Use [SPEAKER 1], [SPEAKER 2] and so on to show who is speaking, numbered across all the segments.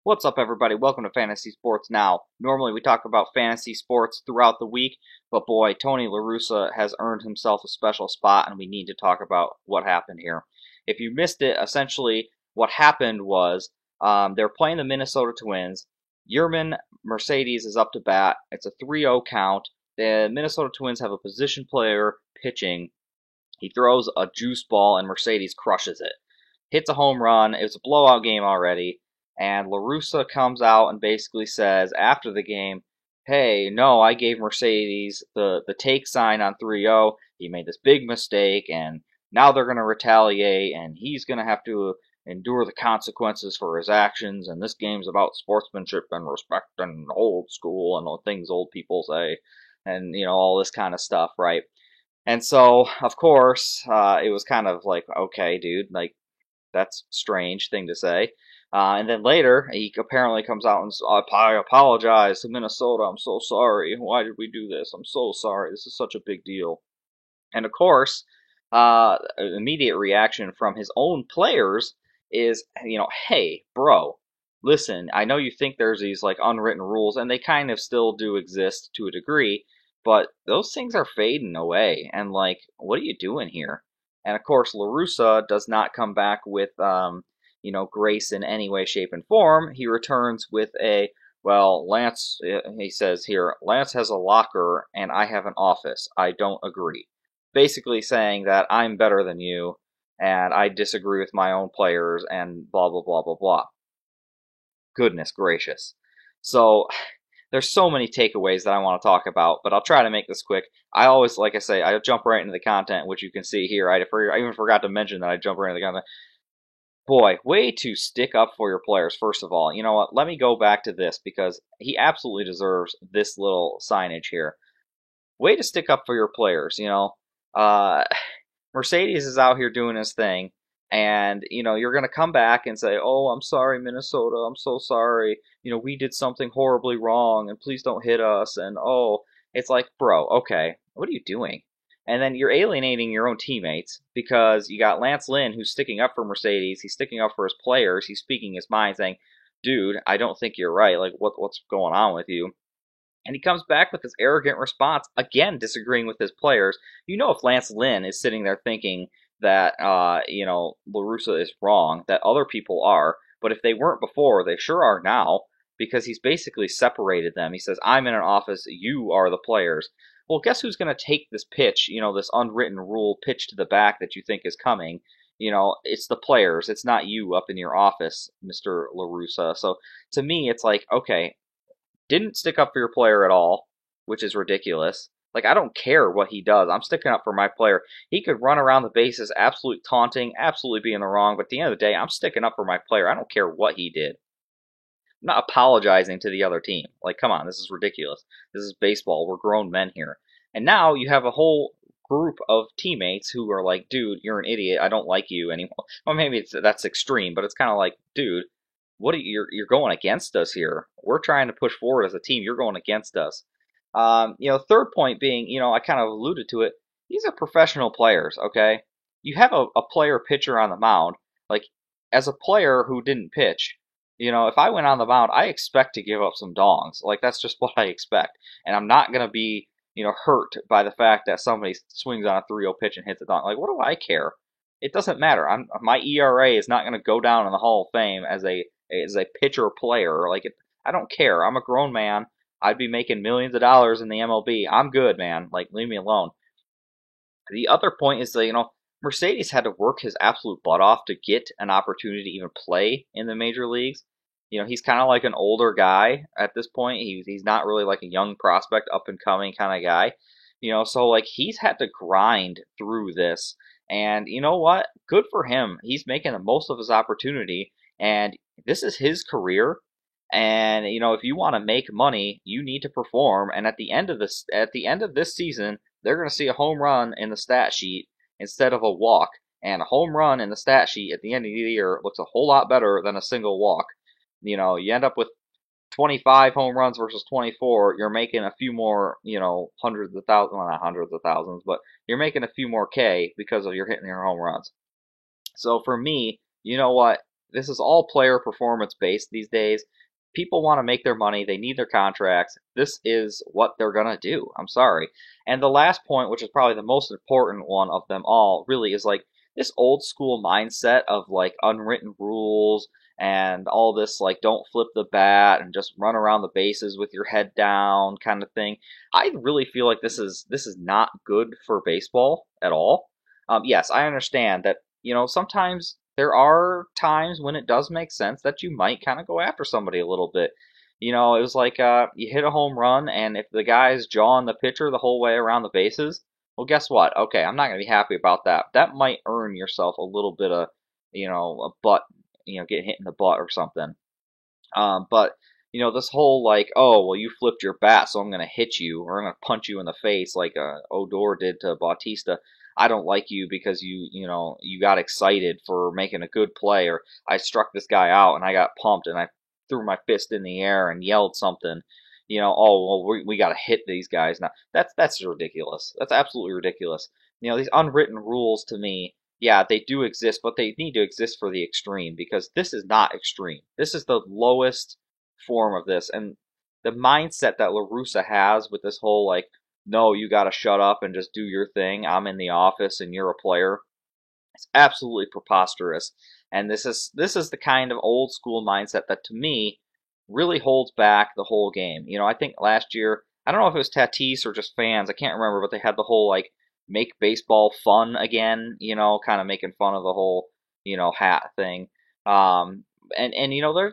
[SPEAKER 1] What's up, everybody? Welcome to Fantasy Sports Now. Normally, we talk about fantasy sports throughout the week, but boy, Tony La Russa has earned himself a special spot, and we need to talk about what happened here. If you missed it, essentially, what happened was they're playing the Minnesota Twins. Yermin Mercedes is up to bat. It's a 3-0 count. The Minnesota Twins have a position player pitching. He throws a juice ball, and Mercedes crushes it. Hits a home run. It was a blowout game already. And La Russa comes out and basically says after the game, hey, no, I gave Mercedes the take sign on 3-0. He made this big mistake, and now they're going to retaliate, and he's going to have to endure the consequences for his actions. And this game's about sportsmanship and respect and old school and all things old people say, and all this kind of stuff, right? And so, of course, it was kind of like, okay, dude, like that's a strange thing to say. And then later, he apparently comes out and says, I apologize to Minnesota. I'm so sorry. Why did we do this? I'm so sorry. This is such a big deal. And of course, immediate reaction from his own players is, hey, bro, listen, I know you think there's these like unwritten rules, and they kind of still do exist to a degree, but those things are fading away. And like, what are you doing here? And of course, La Russa does not come back with, grace in any way, shape, and form. He returns with well, Lance, he says here, Lance has a locker and I have an office. I don't agree. Basically saying that I'm better than you and I disagree with my own players and blah, blah, blah, blah, blah. Goodness gracious. So there's so many takeaways that I want to talk about, but I'll try to make this quick. I always, like I say, I jump right into the content, which you can see here. I even forgot to mention that I jump right into the content. Boy, way to stick up for your players, first of all. You know what? Let me go back to this because he absolutely deserves this little signage here. Way to stick up for your players, Uh, Mercedes is out here doing his thing, and you're gonna come back and say, "Oh, I'm sorry, Minnesota. I'm so sorry. We did something horribly wrong, and please don't hit us." And oh, it's like, bro, okay, what are you doing? And then you're alienating your own teammates because you got Lance Lynn who's sticking up for Mercedes. He's sticking up for his players. He's speaking his mind, saying, "Dude, I don't think you're right. Like, what's going on with you?" And he comes back with this arrogant response, again disagreeing with his players. If Lance Lynn is sitting there thinking that, La Russa is wrong, that other people are, but if they weren't before, they sure are now, because he's basically separated them. He says, I'm in an office, you are the players. Well, guess who's going to take this pitch, this unwritten rule pitch to the back that you think is coming? It's the players. It's not you up in your office, Mr. La Russa. So to me, it's like, okay, didn't stick up for your player at all, which is ridiculous. Like, I don't care what he does. I'm sticking up for my player. He could run around the bases, absolutely taunting, absolutely being the wrong, but at the end of the day, I'm sticking up for my player. I don't care what he did. I'm not apologizing to the other team. Like, come on, this is ridiculous. This is baseball. We're grown men here. And now you have a whole group of teammates who are like, dude, you're an idiot. I don't like you anymore. Well, maybe that's extreme, but it's kind of like, dude, what are you're going against us here? We're trying to push forward as a team. You're going against us. Third point being, I kind of alluded to it. These are professional players, okay? You have a player pitcher on the mound. Like, as a player who didn't pitch, if I went on the mound, I expect to give up some dongs. Like, that's just what I expect. And I'm not going to be, hurt by the fact that somebody swings on a 3-0 pitch and hits a dong. Like, what do I care? It doesn't matter. My ERA is not going to go down in the Hall of Fame as a pitcher player. Like, I don't care. I'm a grown man. I'd be making millions of dollars in the MLB. I'm good, man. Like, leave me alone. The other point is that, Mercedes had to work his absolute butt off to get an opportunity to even play in the major leagues. He's kind of like an older guy at this point. He's not really like a young prospect, up and coming kind of guy. So like he's had to grind through this. And you know what? Good for him. He's making the most of his opportunity. And this is his career. And if you want to make money, you need to perform. And at the end of this season, they're going to see a home run in the stat sheet instead of a walk. And a home run in the stat sheet at the end of the year looks a whole lot better than a single walk. You end up with 25 home runs versus 24. You're making a few more, hundreds of thousands, well, not hundreds of thousands, but you're making a few more K because of you're hitting your home runs. So for me, you know what? this is all player performance based these days. People want to make their money. They need their contracts. This is what they're going to do. I'm sorry. And the last point, which is probably the most important one of them all, really is like this old school mindset of like unwritten rules and all this like don't flip the bat and just run around the bases with your head down kind of thing. I really feel like this is not good for baseball at all. Yes, I understand that, sometimes there are times when it does make sense that you might kind of go after somebody a little bit. It was like you hit a home run, and if the guy's jawing the pitcher the whole way around the bases, well, guess what? Okay, I'm not going to be happy about that. That might earn yourself a little bit of, a butt, getting hit in the butt or something. But this whole like, oh well, you flipped your bat, so I'm gonna hit you or I'm gonna punch you in the face like Odor did to Bautista. I don't like you because you got excited for making a good play, or I struck this guy out and I got pumped and I threw my fist in the air and yelled something. Oh well, we got to hit these guys now. That's ridiculous. That's absolutely ridiculous. These unwritten rules to me, yeah, they do exist, but they need to exist for the extreme because this is not extreme. This is the lowest form of this, and the mindset that La Russa has with this whole like, no, you got to shut up and just do your thing. I'm in the office and you're a player. It's absolutely preposterous, and this is the kind of old school mindset that to me really holds back the whole game. I think last year, I don't know if it was Tatis or just fans, I can't remember, but they had the whole like make baseball fun again, kind of making fun of the whole, hat thing. And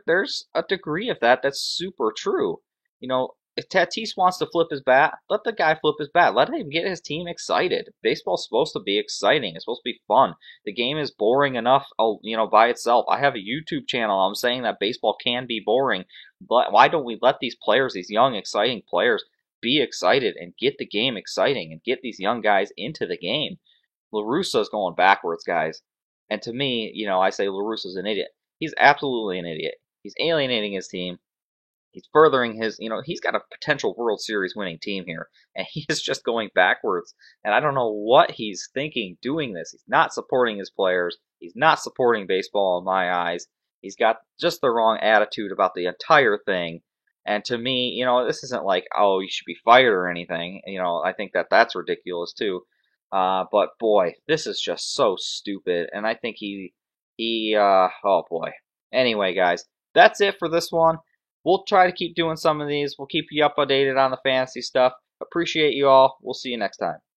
[SPEAKER 1] there's a degree of that that's super true. If Tatis wants to flip his bat, let the guy flip his bat. Let him get his team excited. Baseball's supposed to be exciting. It's supposed to be fun. The game is boring enough, by itself. I have a YouTube channel. I'm saying that baseball can be boring, but why don't we let these players, these young, exciting players, be excited and get the game exciting and get these young guys into the game? La Russa's going backwards, guys. And to me, I say La Russa's an idiot. He's absolutely an idiot. He's alienating his team. He's furthering his, he's got a potential World Series winning team here, and he is just going backwards. And I don't know what he's thinking doing this. He's not supporting his players. He's not supporting baseball in my eyes. He's got just the wrong attitude about the entire thing. And to me, this isn't like, oh, you should be fired or anything. I think that that's ridiculous too. But boy, this is just so stupid. And I think oh boy. Anyway, guys, that's it for this one. We'll try to keep doing some of these. We'll keep you up updated on the fantasy stuff. Appreciate you all. We'll see you next time.